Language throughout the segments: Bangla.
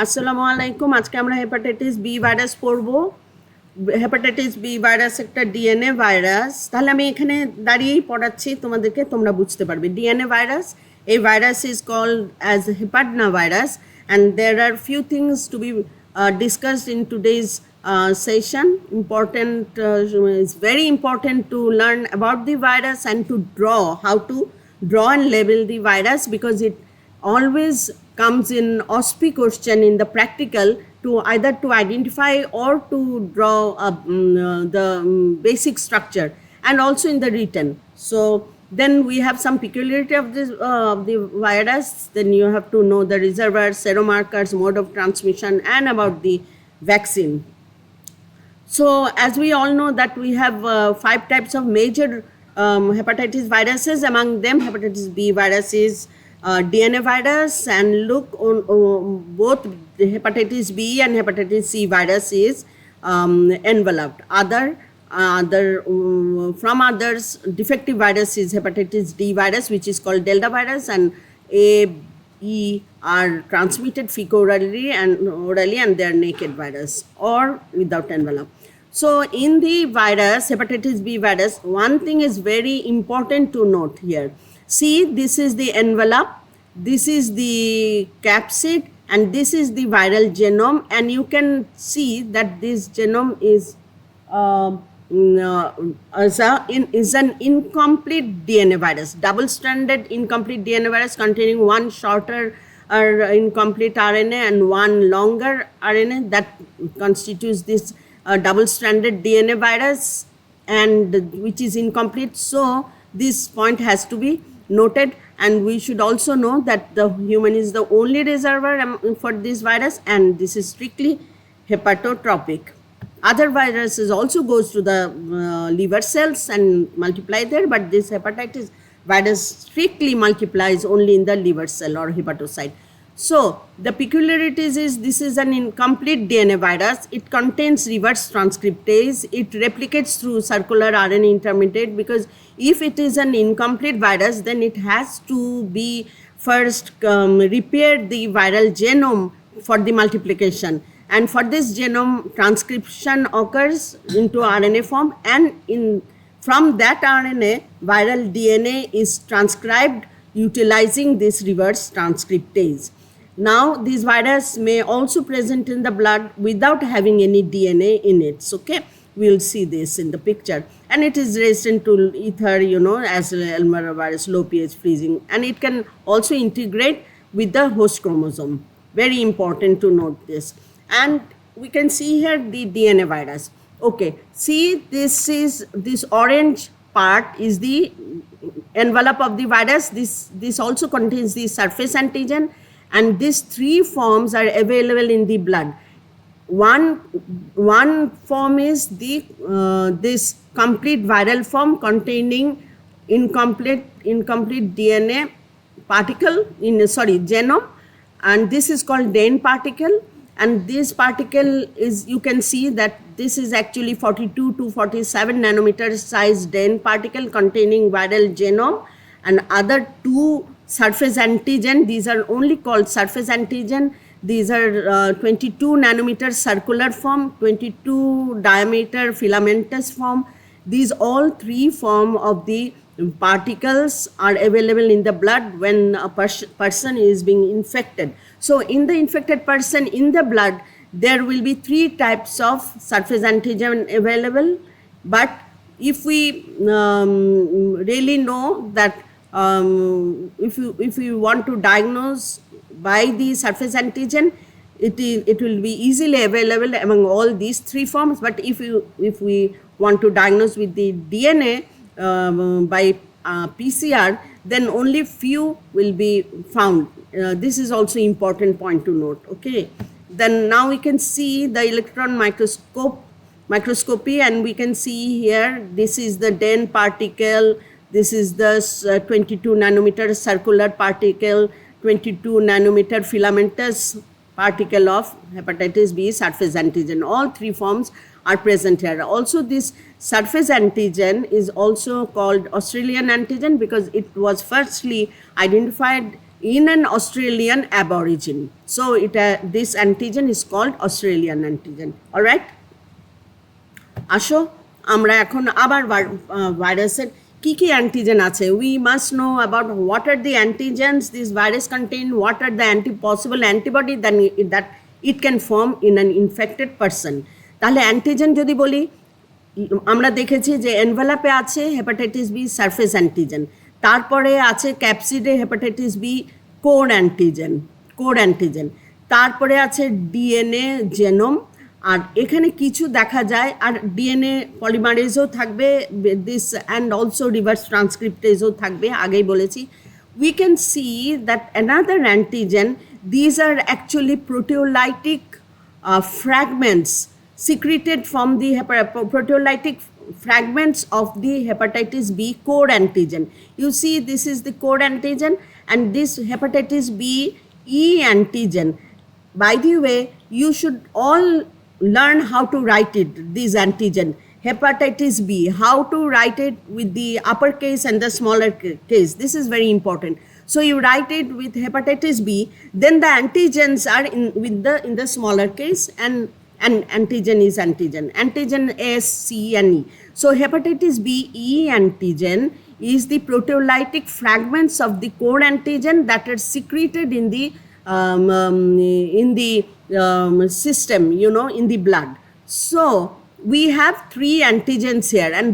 আসসালামু আলাইকুম। আজকে আমরা হেপাটাইটিস বি ভাইরাস পড়বো। হেপাটাইটিস বি ভাইরাস একটা ডিএনএ ভাইরাস। তাহলে আমি এখানে দাঁড়িয়েই পড়াচ্ছি তোমাদেরকে, তোমরা বুঝতে পারবে। DNA virus, a virus is called as hepadna virus, and there are few things to be discussed in today's session. It's very important to learn about the virus and to draw how to draw and label the virus, because it always comes in OSPI question in the practical, to either to identify or to draw the basic structure, and also in the written. So then we have some peculiarity of this the virus. Then you have to know the reservoir, seromarkers, mode of transmission, and about the vaccine. So as we all know that we have 5 types of major hepatitis viruses. Among them, hepatitis B virus is DNA virus, and look on both the hepatitis B and hepatitis C virus is enveloped. From others, defective virus is hepatitis D virus, which is called Delta virus, and A, E are transmitted fecal-orally and they are naked virus or without envelope. So in the virus, hepatitis B virus, one thing is very important to note here. See, this is the envelope, this is the capsid, and this is the viral genome, and you can see that this genome is is an incomplete DNA virus, double-stranded incomplete DNA virus containing one shorter or incomplete RNA and one longer RNA that constitutes this double-stranded DNA virus, and which is incomplete. So this point has to be noted, and we should also know that the human is the only reservoir for this virus, and this is strictly hepatotropic. Other viruses also goes to the liver cells and multiply there, but this hepatitis virus strictly multiplies only in the liver cell or hepatocyte. So the peculiarities is, this is an incomplete DNA virus. It contains reverse transcriptase. It replicates through circular RNA intermediate, because if it is an incomplete virus, then it has to be first repair the viral genome for the multiplication. And for this genome, transcription occurs into RNA form, and from that RNA, viral DNA is transcribed utilizing this reverse transcriptase. Now, this virus may also present in the blood without having any DNA in it. Okay, we'll see this in the picture. And it is resistant to ether, as Elmer virus, low pH freezing. And it can also integrate with the host chromosome. Very important to note this. And we can see here the DNA virus. Okay, see, this orange part is the envelope of the virus. This also contains the surface antigen, and these 3 forms are available in the blood. One form is the this complete viral form containing incomplete DNA particle genome, and this is called DAN particle. And this particle is, you can see that this is actually 42 to 47 nanometer size DAN particle containing viral genome, and other 2 surface antigen. These are only called surface antigen. These are 22 nanometer circular form, 22 diameter filamentous form. These all 3 form of the particles are available in the blood when a person is being infected. So in the infected person, in the blood, there will be 3 types of surface antigen available. But if we really know that if you want to diagnose by the surface antigen, it will be easily available among all these 3 forms. But if we want to diagnose with the DNA by PCR, then only few will be found. This is also important point to note. Okay, then now we can see the electron microscopy, and we can see here, this is the DAN particle, this is the 22 nanometer circular particle, 22 nanometer filamentous particle of hepatitis B surface antigen. All 3 forms are present here. Also, this surface antigen is also called Australian antigen, because it was firstly identified in an Australian aborigine. So this antigen is called Australian antigen. All right? আসো আমরা এখন আবার ভাইরাসের কি কি অ্যান্টিজেন আছে। We must know about what are the antigens this virus contain, what are the possible antibody that it can form in an infected person. তাহলে অ্যান্টিজেন যদি বলি, আমরা দেখেছি যে এনভেলাপে আছে হেপাটাইটিস বি সারফেস অ্যান্টিজেন, তারপরে আছে ক্যাপসিডে হেপাটাইটিস বি কোর অ্যান্টিজেন, তারপরে আছে ডিএনএ জেনোম, আর এখানে কিছু দেখা যায় আর ডিএনএ পলিমারেজও থাকবে দিস অ্যান্ড অলসো রিভার্স ট্রান্সক্রিপ্টেজও থাকবে, আগেই বলেছি। we can see that another antigen, these are actually proteolytic fragments secreted from the proteolytic fragments of the hepatitis B core antigen. You see this is the core antigen and this hepatitis B E antigen. By the way, you should all learn how to write it, this antigen. Hepatitis B, how to write it with the uppercase and the smaller case. This is very important. So you write it with hepatitis B, then the antigens are in the smaller case, and antigen is antigen S, C and E. So hepatitis B E antigen is the proteolytic fragments of the core antigen that are secreted in the system, in the blood. So we have 3 antigens here, and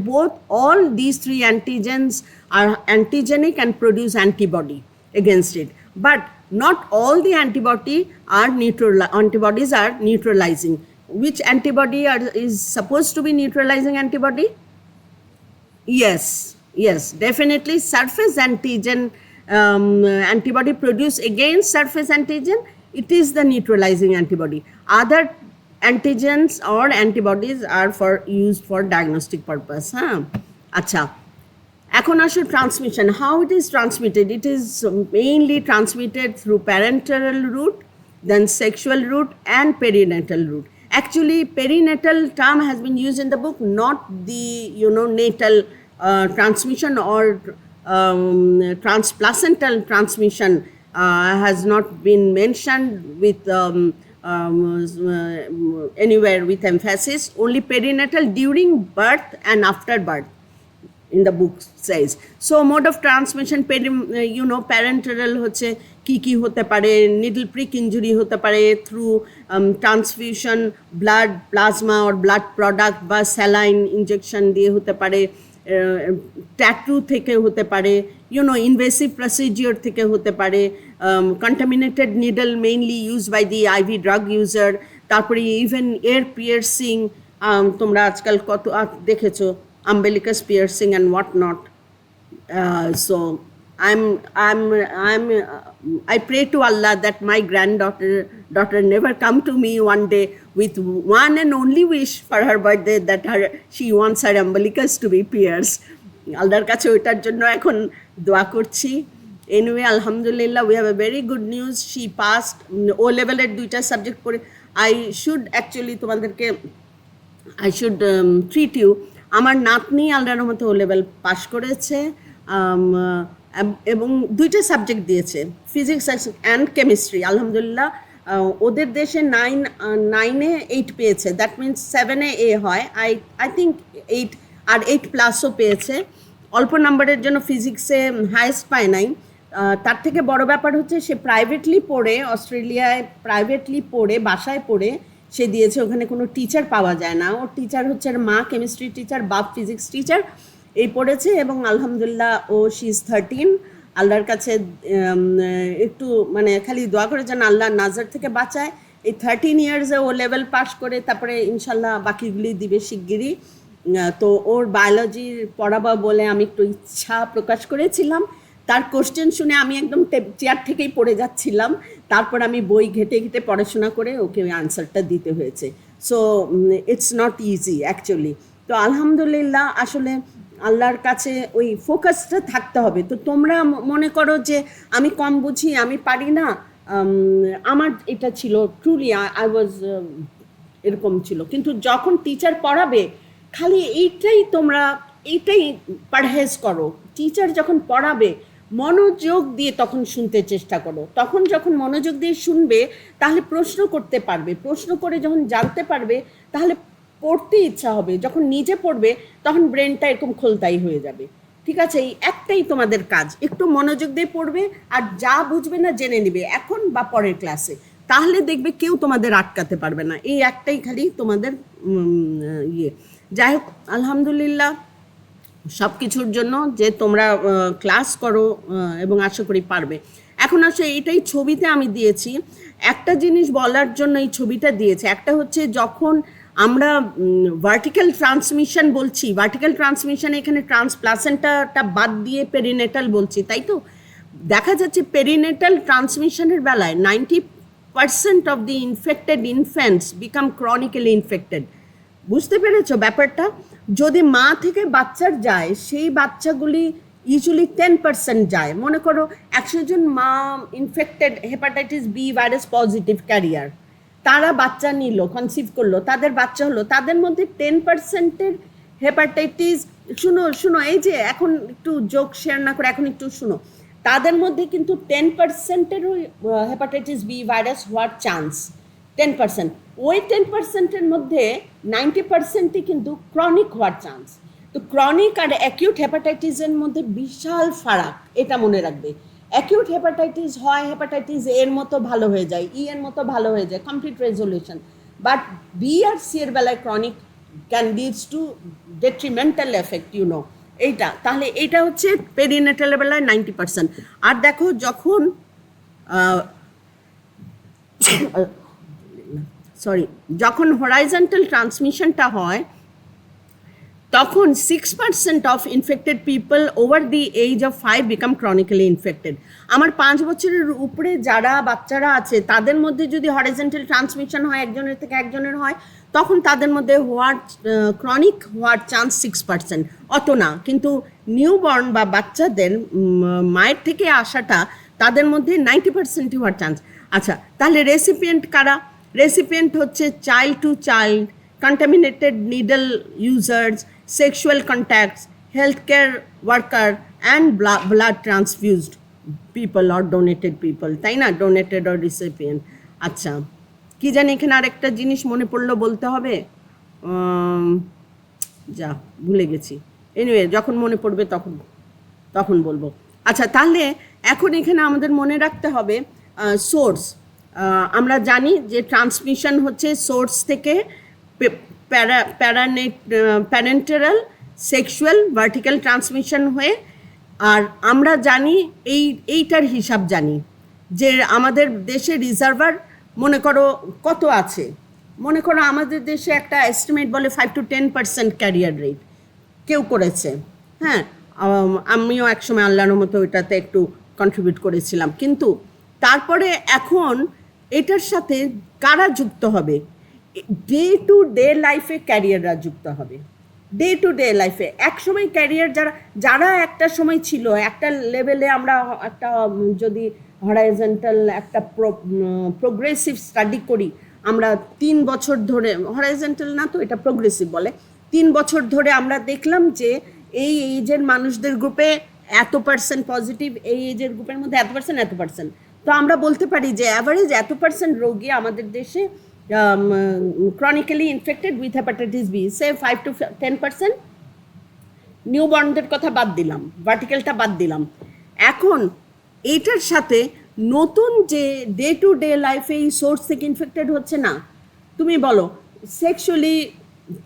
all these 3 antigens are antigenic and produce antibody against it. But not all the antibodies are neutralizing. Which antibody is supposed to be neutralizing antibody? Yes, definitely surface antigen, antibody produced against surface antigen, it is the neutralizing antibody. Other antigens or antibodies are used for diagnostic purpose. আচ্ছা, এখন আসো transmission. How it is transmitted? It is mainly transmitted through parental route, then sexual route and perinatal route. Actually, perinatal term has been used in the book, not the natal transmission or transplacental transmission has not been mentioned with anywhere with emphasis. Only perinatal during birth and after birth in the book says. So mode of transmission, parenteral হচ্ছে কি হতে পারে, নিডল প্রিক ইঞ্জুরি হতে পারে through transfusion, blood plasma or blood product বা স্যালাইন ইনজেকশন দিয়ে হতে পারে, ট্যাটু থেকে হতে পারে, ইনভেসিভ প্রসিজিওর থেকে হতে পারে, contaminated needle mainly use by the IV drug user, তারপরে ইভেন এয়ার পিয়ার্সিং, তোমরা আজকাল কত দেখেছো, umbilicus piercing and what not. So I pray to Allah that my daughter never come to me one day with one and only wish for her birthday that she wants her umbilicus to be pierced. আল্লাহর কাছে ওইটার জন্য এখন দোয়া করছি। Anyway, alhamdulillah, we have a very good news. She passed O level এর 2টা সাবজেক্ট পড়ে। I should treat you. আমার নাতনি আল্লাহর রহমতে ও লেভেল পাশ করেছে এবং 2টা সাবজেক্ট দিয়েছে, ফিজিক্স অ্যান্ড কেমিস্ট্রি। আলহামদুলিল্লাহ, ওদের দেশে 9-এ 8 পেয়েছে, দ্যাট মিনস 7-এ A হয়, আই থিঙ্ক 8 আর 8+ পেয়েছে। অল্প নাম্বারের জন্য ফিজিক্সে হায়েস্ট পায় নাই। তার থেকে বড় ব্যাপার হচ্ছে সে প্রাইভেটলি পড়ে, অস্ট্রেলিয়ায় প্রাইভেটলি পড়ে, বাসায় পড়ে সে দিয়েছে, ওখানে কোনো টিচার পাওয়া যায় না। ওর টিচার হচ্ছে মা কেমিস্ট্রি টিচার, বাপ ফিজিক্স টিচার, এই পড়েছে এবং আলহামদুলিল্লাহ শি ইজ 13। আল্লাহর কাছে একটু খালি দোয়া করে যেন আল্লাহ নাজার থেকে বাঁচায়। এই 13 ইয়ার্সে ও লেভেল পাস করে তারপরে ইনশাল্লাহ বাকিগুলি দিবে শিগগিরই। তো ওর বায়োলজি পড়াবো বলে আমি একটু ইচ্ছা প্রকাশ করেছিলাম। তার কোশ্চেন শুনে আমি একদম চেয়ার থেকেই পড়ে যাচ্ছিলাম, তারপর আমি বই ঘেটে পড়াশোনা করে ওকে ওই আনসারটা দিতে হয়েছে। So it's not easy actually. তো আলহামদুলিল্লাহ, আসলে আল্লাহর কাছে ওই ফোকাসটা থাকতে হবে। তো তোমরা মনে করো যে আমি কম বুঝি, আমি পারি না, আমার এটা ছিল ট্রুলি আই ওয়াজ এরকম ছিল। কিন্তু যখন টিচার পড়াবে খালি এইটাই পারহেজ করো। টিচার যখন পড়াবে মনোযোগ দিয়ে তখন শুনতে চেষ্টা করো। তখন যখন মনোযোগ দিয়ে শুনবে তাহলে প্রশ্ন করতে পারবে, প্রশ্ন করে যখন জানতে পারবে তাহলে পড়তে ইচ্ছা হবে, যখন নিজে পড়বে তখন ব্রেনটা এরকম খোলতাই হয়ে যাবে। ঠিক আছে, এই একটাই তোমাদের কাজ, একটু মনোযোগ দিয়ে পড়বে আর যা বুঝবে না জেনে নিবে এখন বা পরের ক্লাসে, তাহলে দেখবে কেউ তোমাদের আটকাতে পারবে না। এই একটাই খালি তোমাদের ইয়ে। যাই হোক, আলহামদুলিল্লাহ সব কিছুর জন্য যে তোমরা ক্লাস করো এবং আশা করি পারবে। এখন আসলে এইটাই ছবিতে আমি দিয়েছি, একটা জিনিস বলার জন্য এই ছবিটা দিয়েছে। একটা হচ্ছে যখন আমরা ভার্টিক্যাল ট্রান্সমিশন বলছি, ভার্টিক্যাল ট্রান্সমিশন এখানে প্লাসেন্টাটা বাদ দিয়ে পেরিনেটাল বলছি, তাই তো? দেখা যাচ্ছে পেরিনেটাল ট্রান্সমিশনের বেলায় 90% of the infected infants become chronically infected. বুঝতে পেরেছো ব্যাপারটা? যদি মা থেকে বাচ্চার যায়, সেই বাচ্চাগুলি ইউজুয়ালি 10% যায়। মনে করো 100 জন মা infected hepatitis B virus positive carrier, তারা বাচ্চা নিল, কনসিভ করলো, তাদের বাচ্চা হলো, তাদের মধ্যে 10%-এর হেপাটাইটিস, শুনো এই যে এখন একটু জোক শেয়ার না করে এখন একটু শুনো, তাদের মধ্যে কিন্তু 10%-এর হেপাটাইটিস বি ভাইরাস হওয়ার চান্স 10%। ওই 10%-এর মধ্যে 90%ই কিন্তু ক্রনিক হওয়ার চান্স। তো ক্রনিক আর অ্যাকিউট হেপাটাইটিসের মধ্যে বিশাল ফারাক, এটা মনে রাখবে। অ্যাকিউট হেপাটাইটিস হয় হেপাটাইটিস এর মতো ভালো হয়ে যায়, ই এর মতো ভালো হয়ে যায়, কমপ্লিট রেজলিউশন। বাট বি আর সি এর বেলায় chronic can leads to detrimental effect, এইটা। তাহলে এইটা হচ্ছে পেরিনেটালের বেলায় 90%। আর দেখো যখন যখন হরাইজন্টাল ট্রান্সমিশনটা হয় তখন 6% of infected people over the age of 5 become chronically infected. আমার 5 বছরের উপরে যারা বাচ্চারা আছে তাদের মধ্যে যদি হরাইজন্টাল ট্রান্সমিশন হয়, একজনের থেকে একজনের হয়, তখন তাদের মধ্যে ক্রনিক হওয়ার চান্স 6%, অত না। কিন্তু নিউবর্ন বা বাচ্চাদের মায়ের থেকে আসাটা তাদের মধ্যে 90% হওয়ার চান্স। আচ্ছা, তাহলে রেসিপিয়েন্ট কারা? রেসিপিয়েন্ট হচ্ছে child to child, contaminated needle users, sexual contacts, healthcare worker and blood transfused people or donated people, তাই না? Donated or recipient। আচ্ছা, কি জানি এখানে আরেকটা জিনিস মনে পড়লো, বলতে হবে, যা ভুলে গেছি। এনিওয়ে, যখন মনে পড়বে তখন বলবো। আচ্ছা, তাহলে এখন এখানে আমাদের মনে রাখতে হবে সোর্স। আমরা জানি যে ট্রান্সমিশন হচ্ছে সোর্স থেকে প্যারেন্টাল, সেক্সুয়াল, ভার্টিক্যাল ট্রান্সমিশন হয়ে। আর আমরা জানি এইটার হিসাব জানি যে আমাদের দেশে রিজার্ভার মনে করো কত আছে। মনে করো আমাদের দেশে একটা এস্টিমেট বলে 5 to 10% ক্যারিয়ার রেট কেউ করেছে। হ্যাঁ, আমিও একসময় আল্লাহর মতো ওইটাতে একটু কন্ট্রিবিউট করেছিলাম। কিন্তু তারপরে এখন এটার সাথে কারা যুক্ত হবে? ডে টু ডে লাইফে ক্যারিয়াররা যুক্ত হবে। ডে টু ডে লাইফে একসময় ক্যারিয়ার যারা একটা সময় ছিল একটা লেভেলে, আমরা একটা যদি হরাইজন্টাল একটা প্রোগ্রেসিভ স্টাডি করি, আমরা 3 বছর ধরে, হরাইজন্টাল না তো এটা প্রোগ্রেসিভ বলে, 3 বছর ধরে আমরা দেখলাম যে এই এজের মানুষদের গ্রুপে এত পার্সেন্ট পজিটিভ, এই এজের গ্রুপের মধ্যে এত পার্সেন্ট। তো আমরা বলতে পারি যে অ্যাভারেজ এত পার্সেন্ট রোগী আমাদের দেশে chronically infected with hepatitis B, say 5 to 10%। নিউবর্নদের কথা বাদ দিলাম, ভার্টিক্যালটা বাদ দিলাম। এখন এইটার সাথে নতুন যে ডে টু ডে লাইফে এই সোর্স থেকে ইনফেক্টেড হচ্ছে না, তুমি বলো সেক্সুয়ালি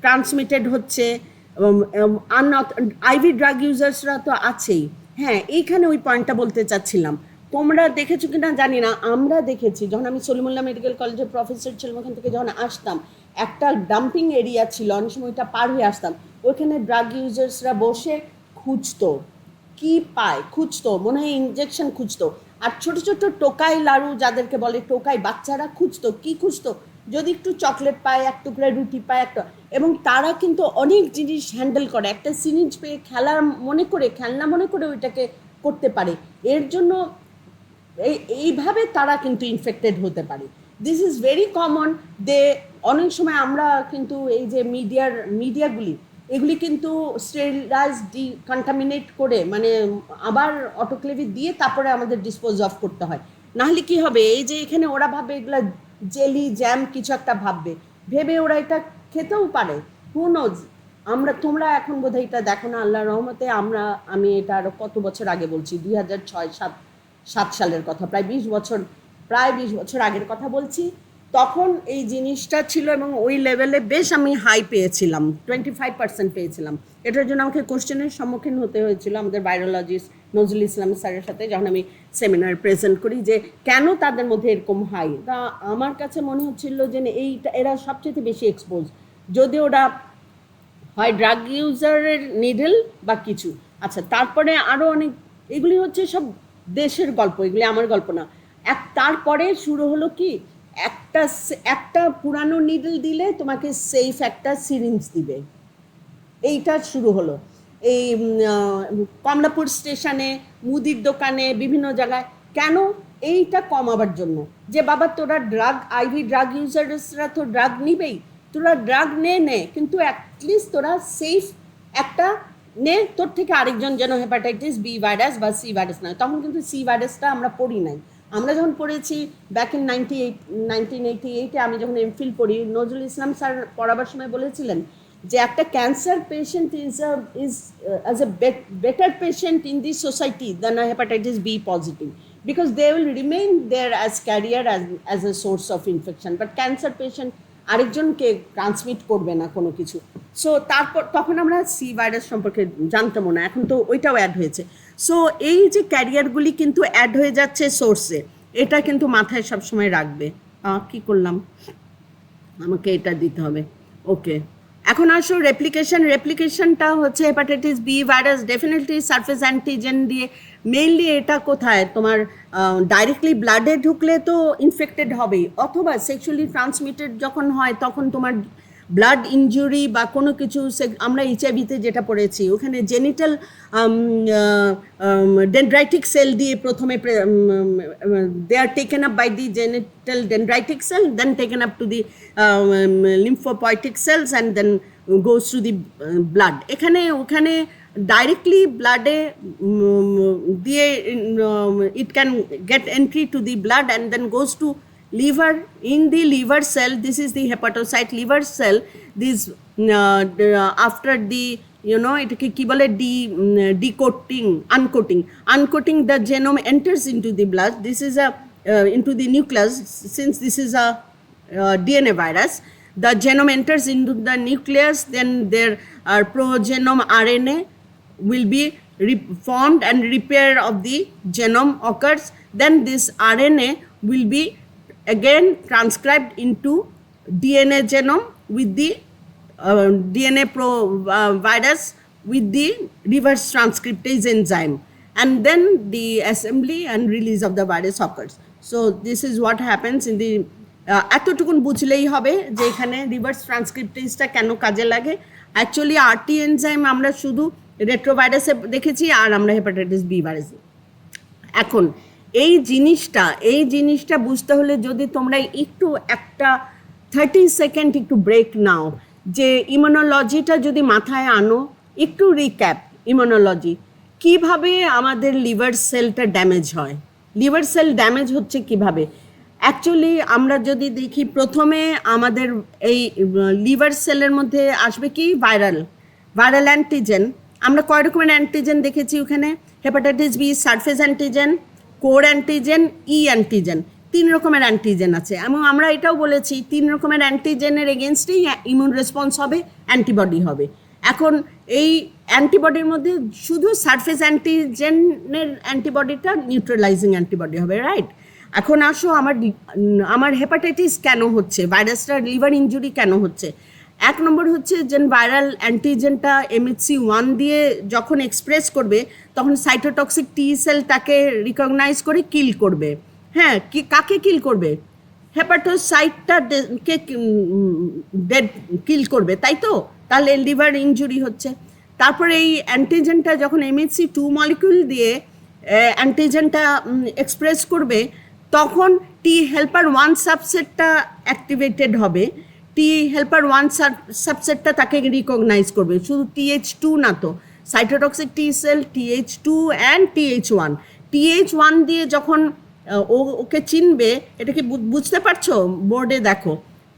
ট্রান্সমিটেড হচ্ছে, আইভি ড্রাগ ইউজার্সরা তো আছেই। হ্যাঁ, এইখানে ওই পয়েন্টটা বলতে চাচ্ছিলাম। তোমরা দেখেছো কি না জানি না, আমরা দেখেছি যখন আমি সলিমুল্লাহ মেডিকেল কলেজের প্রফেসর ছিলাম, ওখান থেকে যখন আসতাম একটা ডাম্পিং এরিয়া ছিল, অনেক সময় ওইটা পার হয়ে আসতাম, ওইখানে ড্রাগ ইউজার্সরা বসে খুঁজতো কি পায়, খুঁজতো, মনে হয় ইনজেকশন খুঁজতো। আর ছোট ছোট টোকাই লাড়ু যাদেরকে বলে টোকাই, বাচ্চারা খুঁজতো, কি খুঁজতো? যদি একটু চকলেট পায়, এক টুকরা রুটি পায়, একটা, এবং তারা কিন্তু অনেক জিনিস হ্যান্ডেল করে, একটা সিরিঞ্জ পেয়ে খেলনা মনে করে ওইটাকে করতে পারে। এর জন্য এইভাবে তারা কিন্তু ইনফেক্টেড হতে পারে। This is very common. অনেক সময় আমরা কিন্তু এই যে মিডিয়াগুলি এগুলি কিন্তু স্টেরিলাইজ ডিকন্টামিনেট করে মানে আবার অটোক্লেভে দিয়ে তারপরে আমাদের ডিসপোজ অফ করতে হয়। নাহলে কি হবে, এই যে এখানে ওরা ভাববে এগুলো জেলি জ্যাম কিছু একটা ভাববে, ভেবে ওরা এটা খেতেও পারে, হু নোজ। তোমরা এখন বোধহয় এটা দেখো না, আল্লাহর রহমতে আমি এটা আরও কত বছর আগে বলছি, 2006-7 সালের কথা, প্রায় 20 বছর আগের কথা বলছি। তখন এই জিনিসটা ছিল এবং ওই লেভেলে বেশ আমি হাই পেয়েছিলাম, 25% পেয়েছিলাম। এটার জন্য আমাকে কোশ্চেনের সম্মুখীন হতে হয়েছিল আমাদের ভাইরোলজিস্ট নজরুল ইসলাম স্যারের সাথে, যখন আমি সেমিনার প্রেজেন্ট করি যে কেন তাদের মধ্যে এরকম হাই। তা আমার কাছে মনে হচ্ছিল যে এরা সবচেয়ে বেশি এক্সপোজ, যদি ওরা হয় ড্রাগ ইউজারের নিডল বা কিছু। আচ্ছা, তারপরে আরও অনেক, এগুলি হচ্ছে সব দেশের গল্প, এগুলি আমার গল্প না। তারপরে শুরু হলো কি, একটা পুরানো নিডল দিলে তোমাকে সেফ একটা সিরিঞ্জ দিবে, এইটা শুরু হলো এই কমলাপুর স্টেশনে, মুদির দোকানে, বিভিন্ন জায়গায়। কেন? এইটা কমাবার জন্য, যে বাবা তোরা আইভি ড্রাগ ইউজার্সরা তো ড্রাগ নিবেই, তোরা ড্রাগ নে, কিন্তু অ্যাটলিস্ট তোরা সেফ একটা নে, তোর থেকে আরেকজন যেন হেপাটাইটিস বি ভাইরাস বা সি ভাইরাস নয়। তখন কিন্তু সি ভাইরাসটা আমরা পড়ি নাই। আমরা যখন পড়েছি ব্যাক ইন 1988-এ, আমি যখন এমফিল পড়ি, নজরুল ইসলাম স্যার পড়াবার সময় বলেছিলেন যে একটা cancer patient is as a better patient in this society than a hepatitis B positive, because they will remain there as carrier as a source of infection, but cancer patient আরেকজনকে ট্রান্সমিট করবে না কোনো কিছু। সো তখন আমরা সি ভাইরাস সম্পর্কে জানতামও না, এখন তো ওইটাও অ্যাড হয়েছে। সো এই যে ক্যারিয়ারগুলি কিন্তু অ্যাড হয়ে যাচ্ছে সোর্সে, এটা কিন্তু মাথায় সবসময় রাখবে। কি করলাম, আমাকে এটা দিতে হবে, ওকে। এখন আসো রেপ্লিকেশনটা হচ্ছে hepatitis B virus definitely surface antigen দিয়ে। মেইনলি এটা কোথায়, তোমার ডাইরেক্টলি ব্লাডে ঢুকলে তো ইনফেক্টেড হবেই, অথবা সেক্সুয়ালি ট্রান্সমিটেড যখন হয় তখন তোমার ব্লাড ইনজুরি বা কোনো কিছু, আমরা এইচআইভিতে যেটা পড়েছি ওখানে জেনিটাল ডেনড্রাইটিক সেল দিয়ে প্রথমে they are taken up by the genital dendritic cell, then taken up to the lymphopoietic cells and then goes through the blood. ওখানে ডাইরেক্টলি ব্লাডে দিয়ে it can get entry to the blood and then goes to liver. In the liver cell, this is the hepatocyte liver cell, this after the এটাকে কি বলে uncoating the genome enters into the blood. This is into the nucleus. Since this is a DNA virus, the genome enters into the nucleus, then there are progenome RNA will be formed and repair of the genome occurs. Then this RNA will be again transcribed into DNA genome with the DNA virus with the reverse transcriptase enzyme, and then the assembly and release of the virus occurs. So this is what happens in the এতটুকুন বুঝলেই হবে যে এখানে রিভার্স ট্রান্সক্রিপ্টেজটা কেন কাজে লাগে। অ্যাকচুয়ালি আরটি এনজাইম আমরা শুধু রেট্রোভাইরাসে দেখেছি, আর আমরা হেপাটাইটিস বি ভাইরাসে। এখন এই জিনিসটা বুঝতে হলে যদি তোমরা একটু একটা 30 সেকেন্ড একটু ব্রেক নাও, যে ইমিউনোলজিটা যদি মাথায় আনো, একটু রিক্যাপ। ইমিউনোলজি কিভাবে আমাদের লিভার সেলটা ড্যামেজ হয়, লিভার সেল ড্যামেজ হচ্ছে কিভাবে। অ্যাকচুয়ালি আমরা যদি দেখি, প্রথমে আমাদের এই লিভার সেলের মধ্যে আসবে কি ভাইরাল অ্যান্টিজেন। আমরা কয় রকমের অ্যান্টিজেন দেখেছি ওখানে, hepatitis B surface antigen, core antigen, E antigen, 3 রকমের অ্যান্টিজেন আছে। এবং আমরা এটাও বলেছি 3 রকমের অ্যান্টিজেনের এগেনস্টেই ইমিউন রেসপন্স হবে, অ্যান্টিবডি হবে। এখন এই অ্যান্টিবডির মধ্যে শুধু সারফেস অ্যান্টিজেনের অ্যান্টিবডিটা নিউট্রালাইজিং অ্যান্টিবডি হবে, রাইট? এখন আসো আমার হেপাটাইটিস কেন হচ্ছে, ভাইরাসটা লিভার ইনজুরি কেন হচ্ছে। 1 নম্বর হচ্ছে যে ভাইরাল অ্যান্টিজেনটা MHC1 দিয়ে যখন এক্সপ্রেস করবে তখন সাইটোটক্সিক টি সেল তাকে রিকগনাইজ করে কিল করবে। হ্যাঁ, কাকে কিল করবে? হেপাটোসাইটটা কে ডেড কিল করবে, তাই তো? তাহলে লিভার ইনজুরি হচ্ছে। তারপরে এই অ্যান্টিজেনটা যখন MHC2 মলিকিউল দিয়ে অ্যান্টিজেনটা এক্সপ্রেস করবে, তখন টি হেল্পার 1 সাবসেটটা অ্যাক্টিভেটেড হবে। টি হেল্পার ওয়ান সাবসেটটা তাকে রিকগনাইজ করবে, শুধু TH2 না তো, cytotoxic T sell, TH2 and TH1। TH1 দিয়ে যখন ওকে চিনবে, এটা কি বুঝতে পারছো? বোর্ডে দেখো,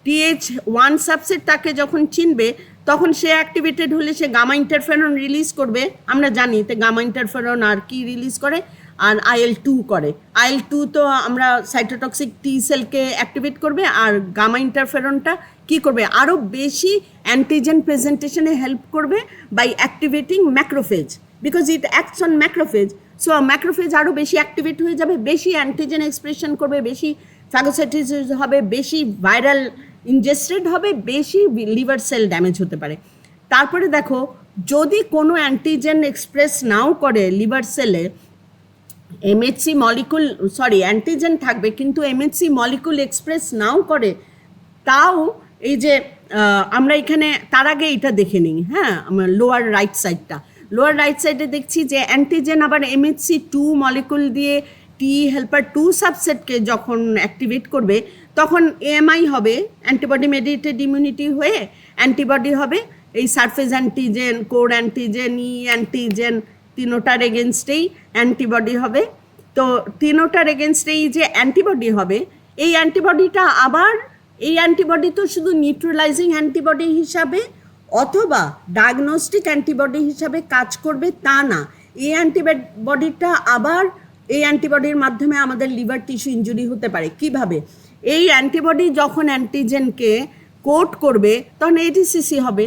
TH1 সাবসেট তাকে যখন চিনবে তখন সে অ্যাক্টিভেটেড হলে সে গামা ইন্টারফেরন রিলিজ করবে। আমরা জানি তো গামা ইন্টারফেরন আর কি রিলিজ করে, আর IL-2 করে। IL-2 তো আমরা সাইটোটক্সিক টি সেলকে অ্যাক্টিভেট করবে, আর গামা ইন্টারফেরনটা কি করবে, আরও বেশি অ্যান্টিজেন প্রেজেন্টেশনে হেল্প করবে by activating macrophage, because it acts on macrophage. So macrophage আরও বেশি অ্যাক্টিভেট হয়ে যাবে, বেশি অ্যান্টিজেন এক্সপ্রেশন করবে, বেশি ফ্যাগোসাইটোসিস হবে, বেশি ভাইরাল ইনজেস্টেড হবে, বেশি লিভার সেল ড্যামেজ হতে পারে। তারপরে দেখো, যদি কোনো অ্যান্টিজেন এক্সপ্রেস নাও করে লিভার সেলে, MHC মলিকুল, সরি অ্যান্টিজেন থাকবে কিন্তু MHC মলিকুল এক্সপ্রেস নাও করে, তাও এই যে আমরা এখানে তার আগে এটা দেখে নিই, হ্যাঁ, আমার লোয়ার রাইট সাইডে দেখছি যে অ্যান্টিজেন আবার MHC2 মলিকুল দিয়ে টি হেল্পার 2 সাবসেটকে যখন অ্যাক্টিভেট করবে, তখন AMI হবে, অ্যান্টিবডি মেডিয়েটেড ইমিউনিটি হয়ে অ্যান্টিবডি হবে, এই surface antigen, core antigen, antigen, তিনোটার এগেনস্টেই অ্যান্টিবডি হবে। তো তিনোটার এগেনস্টেই যে অ্যান্টিবডি হবে, এই অ্যান্টিবডিটা আবার, এই অ্যান্টিবডি তো শুধু নিউট্রালাইজিং অ্যান্টিবডি হিসাবে অথবা ডায়াগনস্টিক অ্যান্টিবডি হিসাবে কাজ করবে তা না, এই অ্যান্টিবডিটা আবার এই অ্যান্টিবডির মাধ্যমে আমাদের লিভার টিস্যু ইনজুরি হতে পারে। কিভাবে? এই অ্যান্টিবডি যখন অ্যান্টিজেনকে কোট করবে তখন ADCC হবে।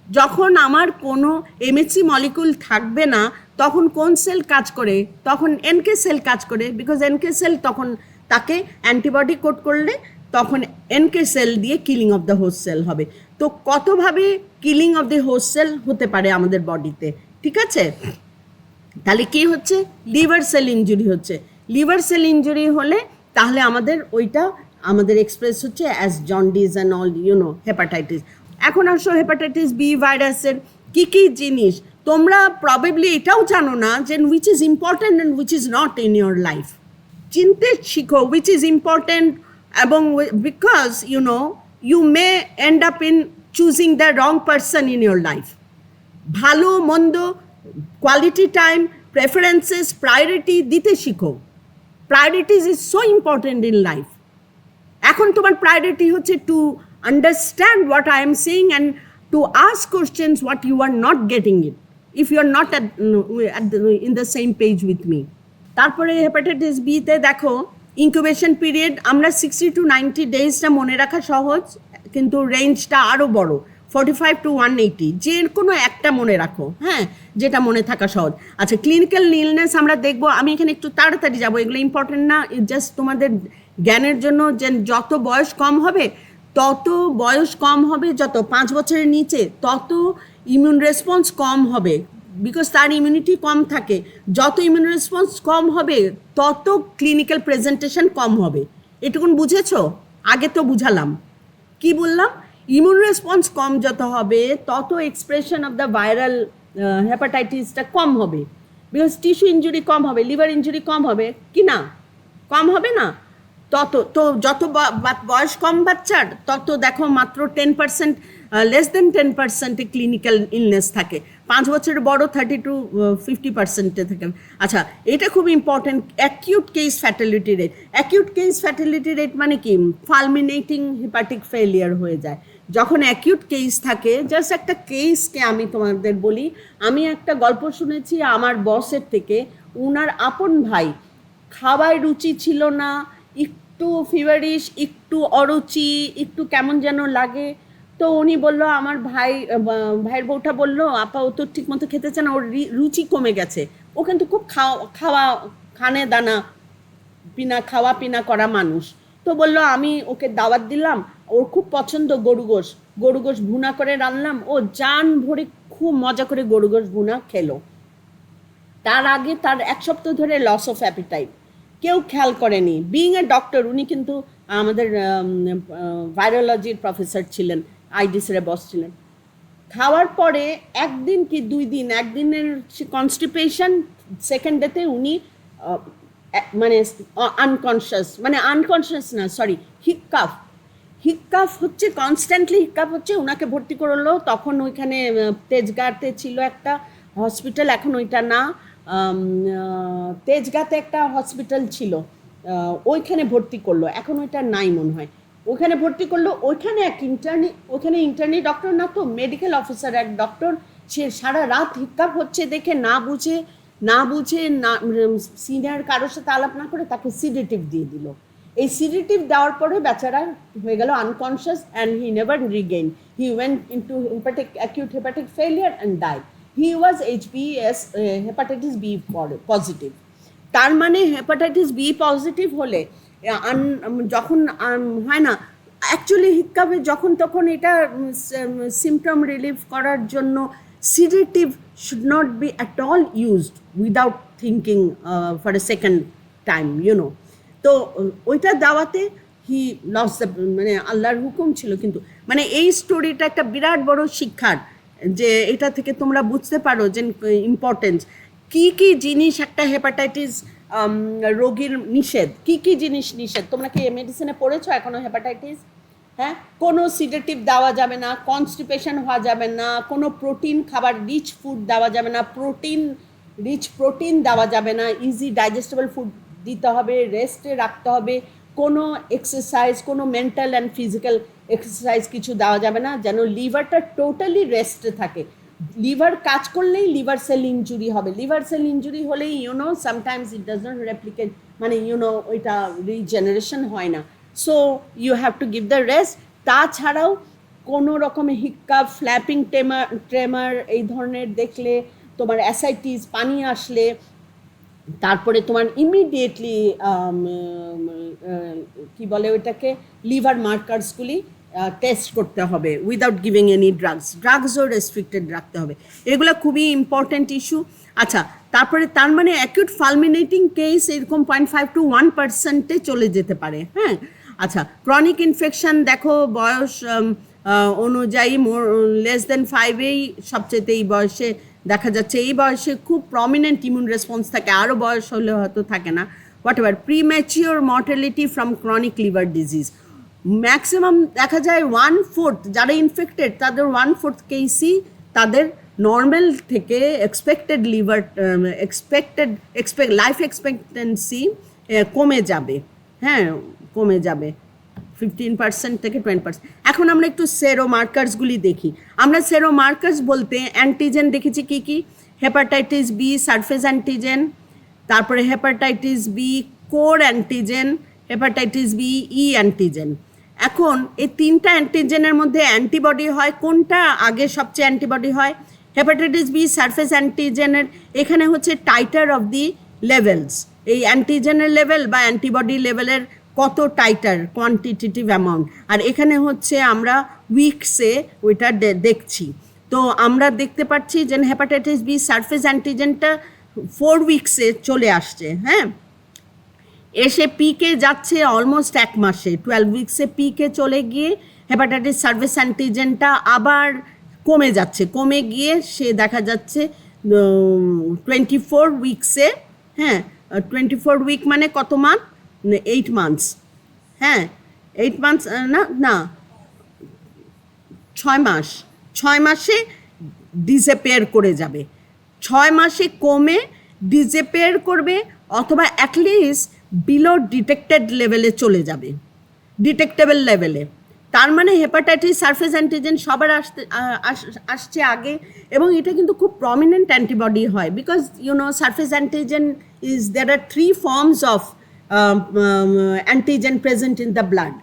যখন আমার কোনো MHC মলিকুল থাকবে না, তখন কোন সেল কাজ করে? তখন NK সেল কাজ করে, বিকজ NK সেল তখন তাকে অ্যান্টিবডি কোট করলে তখন NK সেল দিয়ে killing of the host cell হবে। তো কতভাবে killing of the host cell হতে পারে আমাদের বডিতে, ঠিক আছে? তাহলে কি হচ্ছে? লিভার সেল ইনজুরি হচ্ছে। লিভার সেল ইনজুরি হলে তাহলে আমাদের ওইটা আমাদের এক্সপ্রেস হচ্ছে as jaundice and all, hepatitis. এখন আসো হেপাটাইটিস বি ভাইরাসের কী কী জিনিস তোমরা প্রবাবলি এটাও জানো না, যে which is important and which is not in your life. চিনতে শিখো উইচ ইজ ইম্পর্ট্যান্ট, এবং because you may end up in choosing the wrong person in your life. ভালো মন্দ, কোয়ালিটি টাইম, প্রেফারেন্সেস, প্রায়োরিটি দিতে শিখো। Priorities is so important in life. এখন তোমার প্রায়োরিটি হচ্ছে to understand what I am saying and to ask questions what you are not getting it, if you are not in the same page with me. তারপরে হেপাটাইটিস বিতে দেখো, ইনকিউবেশন পিরিয়ড আমরা 60 to 90 ডেজটা মনে রাখা সহজ, কিন্তু রেঞ্জটা আরও বড়, 45 to 180, যে কোনো একটা মনে রাখো, হ্যাঁ, যেটা মনে থাকা সহজ। আচ্ছা, ক্লিনিক্যাল ইলনেস আমরা দেখবো, আমি এখানে একটু তাড়াতাড়ি যাবো, এগুলো ইম্পর্টেন্ট না, জাস্ট তোমাদের জ্ঞানের জন্য, যে যত বয়স কম হবে, যত 5 বছরের নিচে তত ইমিউন রেসপন্স কম হবে, বিকজ তার ইমিউনিটি কম থাকে। যত ইমিউন রেসপন্স কম হবে তত ক্লিনিক্যাল প্রেজেন্টেশন কম হবে। এটুকুন বুঝেছো? আগে তো বুঝালাম, কি বললাম? ইমিউন রেসপন্স কম যত হবে তত এক্সপ্রেশন অফ দ্য ভাইরাল হেপাটাইটিসটা কম হবে, বিকজ টিস্যু ইঞ্জুরি কম হবে, লিভার ইঞ্জুরি কম হবে, কি না? কম হবে না? যত বয়স কম বাচ্চার তত দেখো মাত্র 10%, লেস দেন 10% ক্লিনিক্যাল ইলনেস থাকে। 5 বছরের বড় 30 to 50% থাকে। আচ্ছা, এটা খুব important, acute case fatality rate. Acute case fatality rate মানে কি? ফালমিনেটিং হেপাটিক ফেলিয়ার হয়ে যায় যখন অ্যাকিউট কেস থাকে। জাস্ট একটা কেসকে আমি তোমাদের বলি, আমি একটা গল্প শুনেছি আমার বসের থেকে। উনার আপন ভাই খাওয়ায় রুচি ছিল না, একটু ফিভারিশ, একটু অরুচি, একটু কেমন যেন লাগে। তো উনি বললো, আমার ভাইয়ের বউটা বললো, আপা ও তো ঠিক মতো খেতে চায় না, ওর রুচি কমে গেছে। ও কিন্তু খুব খানে দানা খাওয়া পিনা করা মানুষ। তো বললো, আমি ওকে দাওয়াত দিলাম, ওর খুব পছন্দ গরু গোশ ভুনা করে রান্নাম, ও জান ভরে খুব মজা করে গরু গোশ ভুনা খেলো। তার আগে তার 1 সপ্তাহ ধরে লস অফ অ্যাপিটাইট, কেউ খেয়াল করেনি। বিইং এ ডক্টর, উনি কিন্তু আমাদের ভাইরোলজির প্রফেসর ছিলেন, আইডিসির বস ছিলেন। খাওয়ার পরে 1 দিন কি 2 দিন, একদিনের কনস্টিপেশন, সেকেন্ড ডেতে উনি মানে আনকনশিয়াস না, সরি, হিক্কাফ হচ্ছে, কনস্ট্যান্টলি হিক্কাফ হচ্ছে, ওনাকে ভর্তি করলো। তখন ওইখানে তেজগাঁতে ছিল একটা হসপিটাল, এখন ওইটা না, তেজগাঁতে একটা হসপিটাল ছিল, ওইখানে ভর্তি করলো, এখন ওইটা নাই মনে হয়। ওখানে ভর্তি করলো, ওইখানে এক ইন্টার্নি ডক্টর না তো মেডিকেল অফিসার এক ডক্টর, সে সারা রাত হিক্কাপ হচ্ছে দেখে না বুঝে না সিনিয়র কারোর সাথে আলাপ না করে তাকে সিডেটিভ দিয়ে দিল। এই সিডেটিভ দেওয়ার পরে বেচারা হয়ে গেল unconscious and he never regain, he went into acute hepatic failure and died. He was HBS, hepatitis B positive. তার মানে হেপাটাইটিস বি পজিটিভ হলে যখন হয় না, অ্যাকচুয়ালি হিক্কাপে যখন তখন এটা সিমটম রিলিভ করার জন্য sedative should not be at all used without thinking for a second time, you know. তো ওইটা দেওয়াতে হি লস দ্য, মানে আল্লাহর হুকুম ছিল। কিন্তু মানে এই স্টোরিটা একটা বিরাট বড় শিক্ষার, যে এটা থেকে তোমরা বুঝতে পারো যে ইম্পর্টেন্স কী কী জিনিস একটা হেপাটাইটিস রোগীর নিষেধ, কী কী জিনিস নিষেধ। তোমরা কি মেডিসিনে পড়েছো এখনও হেপাটাইটিস? হ্যাঁ, কোনো সিডেটিভ দেওয়া যাবে না, কনস্টিপেশন হওয়া যাবে না, কোনো প্রোটিন খাবার রিচ ফুড দেওয়া যাবে না, রিচ প্রোটিন দেওয়া যাবে না, ইজি ডাইজেস্টেবল ফুড দিতে হবে, রেস্টে রাখতে হবে, কোনো এক্সারসাইজ, কোনো মেন্টাল অ্যান্ড ফিজিক্যাল এক্সারসাইজ কিছু দেওয়া যাবে না, যেন লিভারটা টোটালি রেস্টে থাকে। লিভার কাজ করলেই লিভার সেল ইনজুরি হবে, লিভার সেল ইনজুরি হলেই you know sometimes it does not replicate, মানে ইউনো ওইটা রিজেনারেশন হয় না। So you have to give the rest. তাছাড়াও কোনো রকমের হিক্কাপ, ফ্ল্যাপিং ট্রেমার এই ধরনের দেখলে, তোমার অ্যাসাইটিস, পানি আসলে, তারপরে তোমার ইমিডিয়েটলি কি বলে ওইটাকে, লিভার মার্কার্সগুলি টেস্ট করতে হবে উইদাউট গিভিং এনি ড্রাগসও রেস্ট্রিক্টেড রাখতে হবে। এগুলো খুবই ইম্পর্ট্যান্ট ইস্যু। আচ্ছা, তারপরে তার মানে অ্যাকিউট ফালমিনেটিং কেস এরকম 0.5 to 1% চলে যেতে পারে। হ্যাঁ, আচ্ছা, ক্রনিক ইনফেকশন দেখো বয়স অনুযায়ী লেস দেন 5-এই সবচেয়ে এই বয়সে দেখা যাচ্ছে, এই বয়সে খুব প্রমিনেন্ট ইমিউন রেসপন্স থাকে, আরও বয়স হলে হয়তো থাকে না, what ever. Premature mortality from chronic liver disease maximum দেখা যায় 1/4 যারা ইনফেক্টেড তাদের 1/4 কেসই তাদের নর্মাল থেকে এক্সপেক্টেড লাইফ এক্সপেক্টেন্সি কমে যাবে। হ্যাঁ, কমে যাবে 15% থেকে 20%। এখন আমরা একটু সেরো মার্কার্সগুলি দেখি। আমরা সেরো মার্কার্স বলতে অ্যান্টিজেন দেখেছি কি কি, হেপাটাইটিস বি সারফেস অ্যান্টিজেন, তারপরে hepatitis B core antigen, hepatitis B E antigen. এখন এই তিনটা অ্যান্টিজেনের মধ্যে অ্যান্টিবডি হয় কোনটা আগে সবচেয়ে অ্যান্টিবডি হয়? হেপাটাইটিস বি সারফেস অ্যান্টিজেনের এখানে হচ্ছে টাইটার অফ দি লেভেলস, এই অ্যান্টিজেনের লেভেল বা অ্যান্টিবডি লেভেলের কত টাইটার কোয়ান্টিটেটিভ অ্যামাউন্ট, আর এখানে হচ্ছে আমরা উইকসে ওইটা দেখছি। তো আমরা দেখতে পাচ্ছি যে হেপাটাইটিস বি সারফেস অ্যান্টিজেনটা 4 উইকসে চলে আসছে। হ্যাঁ, এসে পিকে যাচ্ছে অলমোস্ট 1 মাসে, 12 উইকসে পিকে চলে গিয়ে হেপাটাইটিস সারফেস অ্যান্টিজেনটা আবার কমে যাচ্ছে, কমে গিয়ে সে দেখা যাচ্ছে 24 উইকসে। হ্যাঁ, 24 উইক মানে কত মান্থ? 8 মান্থস। হ্যাঁ, 8 মান্থস না 6 মাস, 6 মাসে ডিসঅ্যাপিয়ার করে যাবে, 6 মাসে কমে ডিসঅ্যাপিয়ার করবে, অথবা অ্যাটলিস্ট বিলো ডিটেক্টেড লেভেলে চলে যাবে, ডিটেক্টেবল লেভেলে। তার মানে হেপাটাইটিস সারফেস অ্যান্টিজেন সবার আসছে আগে, এবং এটা কিন্তু খুব প্রমিনেন্ট অ্যান্টিবডি হয়, because YONO surface antigen there are 3 forms of antigen present in the blood.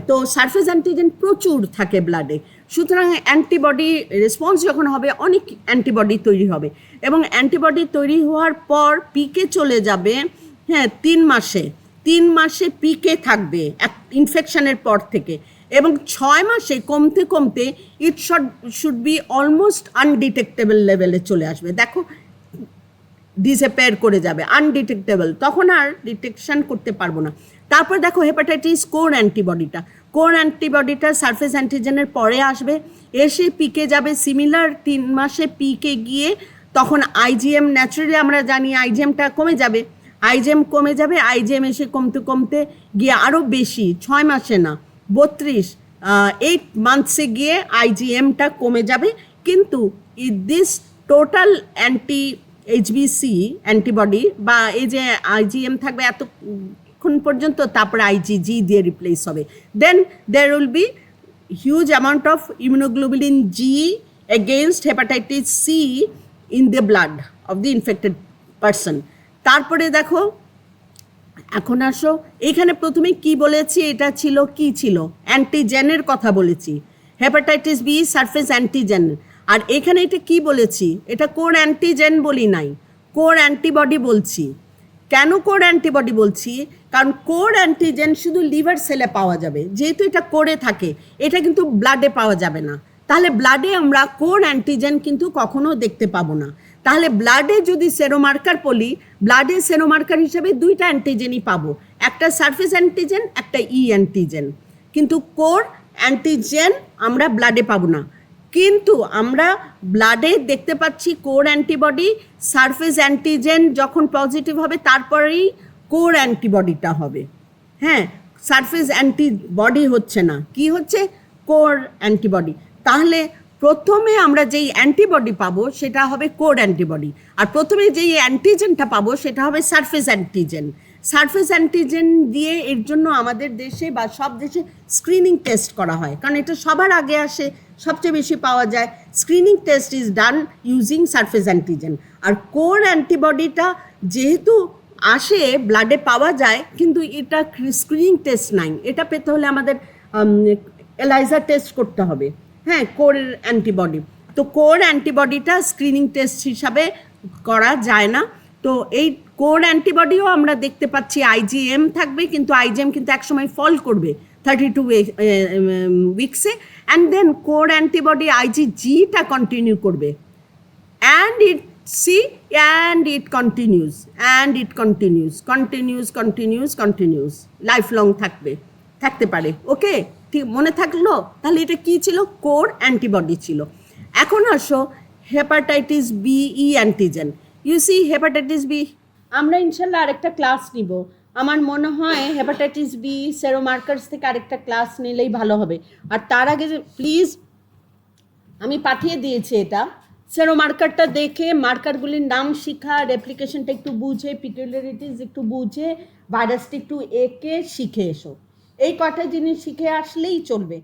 তো সারফেস অ্যান্টিজেন প্রচুর থাকে ব্লাডে, সুতরাং অ্যান্টিবডি রেসপন্স যখন হবে অনেক অ্যান্টিবডি তৈরি হবে, এবং অ্যান্টিবডি তৈরি হওয়ার পর পিকে চলে যাবে। হ্যাঁ, 3 মাসে পিকে থাকবে ইনফেকশনের পর থেকে, এবং 6 মাসে কমতে কমতে it should be almost undetectable লেভেলে চলে আসবে। দেখো, ডিসঅ্যাপিয়ার করে যাবে, আনডিটেক্টেবল, তখন আর ডিটেকশন করতে পারবো না। তারপর দেখো হেপাটাইটিস কোর অ্যান্টিবডিটা সারফেস অ্যান্টিজেনের পরে আসবে, এসে পিকে যাবে সিমিলার 3 মাসে পিকে গিয়ে তখন আইজিএম, ন্যাচারালি আমরা জানি আইজিএমটা কমে যাবে, আইজিএম এসে কমতে কমতে গিয়ে আরও বেশি, 6 মাসে না 32, 8 মান্থসে গিয়ে আইজিএমটা কমে যাবে, কিন্তু দিস টোটাল অ্যান্টি এইচবিসি অ্যান্টিবডি বা এই যে আইজিএম থাকবে এতক্ষণ পর্যন্ত, তারপরে আইজিজি দিয়ে রিপ্লেস হবে। Then there will be huge amount of immunoglobulin G against hepatitis C in the blood of the infected person. তারপরে দেখো, এখন আসো এইখানে প্রথমে কি বলেছি, এটা ছিল কি ছিল, অ্যান্টিজেনের কথা বলেছি, হেপাটাইটিস বি সারফেস অ্যান্টিজেন। আর এখানে এটা কি বলেছি, এটা কোর অ্যান্টিজেন বলি নাই, কোর অ্যান্টিবডি বলছি। কেন কোর অ্যান্টিবডি বলছি, কারণ কোর অ্যান্টিজেন শুধু লিভার সেলে পাওয়া যাবে, যেহেতু এটা কোরে থাকে, এটা কিন্তু ব্লাডে পাওয়া যাবে না। তাহলে ব্লাডে আমরা কোর অ্যান্টিজেন কিন্তু কখনো দেখতে পাবো না। তাহলে ব্লাডে যদি সেরোমার্কার বলি, ব্লাডে সেরোমার্কার হিসেবে দুইটা অ্যান্টিজেনই পাবো, একটা সারফেস অ্যান্টিজেন, একটা ই অ্যান্টিজেন। কিন্তু কোর অ্যান্টিজেন আমরা ব্লাডে পাবো না। কিন্তু আমরা ব্লাডে দেখতে পাচ্ছি কোর অ্যান্টিবডি, সারফেস অ্যান্টিজেন যখন পজিটিভ হবে তারপরেই কোর অ্যান্টিবডিটা হবে। হ্যাঁ, সারফেস অ্যান্টিবডি হচ্ছে না, কি হচ্ছে, কোর অ্যান্টিবডি। তাহলে প্রথমে আমরা যেই অ্যান্টিবডি পাবো সেটা হবে কোর অ্যান্টিবডি, আর প্রথমে যেই অ্যান্টিজেনটা পাবো সেটা হবে সারফেস অ্যান্টিজেন। সারফেস অ্যান্টিজেন দিয়ে এর জন্য আমাদের দেশে বা সব দেশে স্ক্রিনিং টেস্ট করা হয়, কারণ এটা সবার আগে আসে, সবচেয়ে বেশি পাওয়া যায়। Screening test is done using surface antigen. আর কোর অ্যান্টিবডিটা যেহেতু আসে, ব্লাডে পাওয়া যায়, কিন্তু এটা স্ক্রিনিং টেস্ট নাই, এটা পেতে হলে আমাদের এলাইজা টেস্ট করতে হবে। হ্যাঁ, কোর অ্যান্টিবডি, তো কোর অ্যান্টিবডিটা স্ক্রিনিং টেস্ট হিসাবে করা যায় না। তো এই কোর অ্যান্টিবডিও আমরা দেখতে পাচ্ছি আইজিএম থাকবে, কিন্তু আইজিএম কিন্তু একসময় ফল করবে 32 উইকসে, অ্যান্ড দেন কোর অ্যান্টিবডি আইজিজিটা কন্টিনিউ করবে, and it see and it continues, and it continues life long থাকতে পারে। ওকে, ঠিক মনে থাকলো? তাহলে এটা কি ছিল, কোর অ্যান্টিবডি ছিল। এখন আসো hepatitis B E antigen. You see hepatitis B আমরা ইনশাল্লাহ আরেকটা ক্লাস নিব। আমার মনে হয় হেপাটাইটিস বি সেরোমার্কার্স থেকে আরেকটা ক্লাস নিলেই ভালো হবে। আর তার আগে প্লিজ, আমি পাঠিয়ে দিয়েছি এটা, সেরোমার্কারটা দেখে মার্কারগুলির নাম শিখা, রেপ্লিকেশনটা একটু বুঝে, পিকুলারিটিস একটু বুঝে, ভাইরাসটা একটু এঁকে শিখে এসো। এই কটা জিনিস শিখে আসলেই চলবে।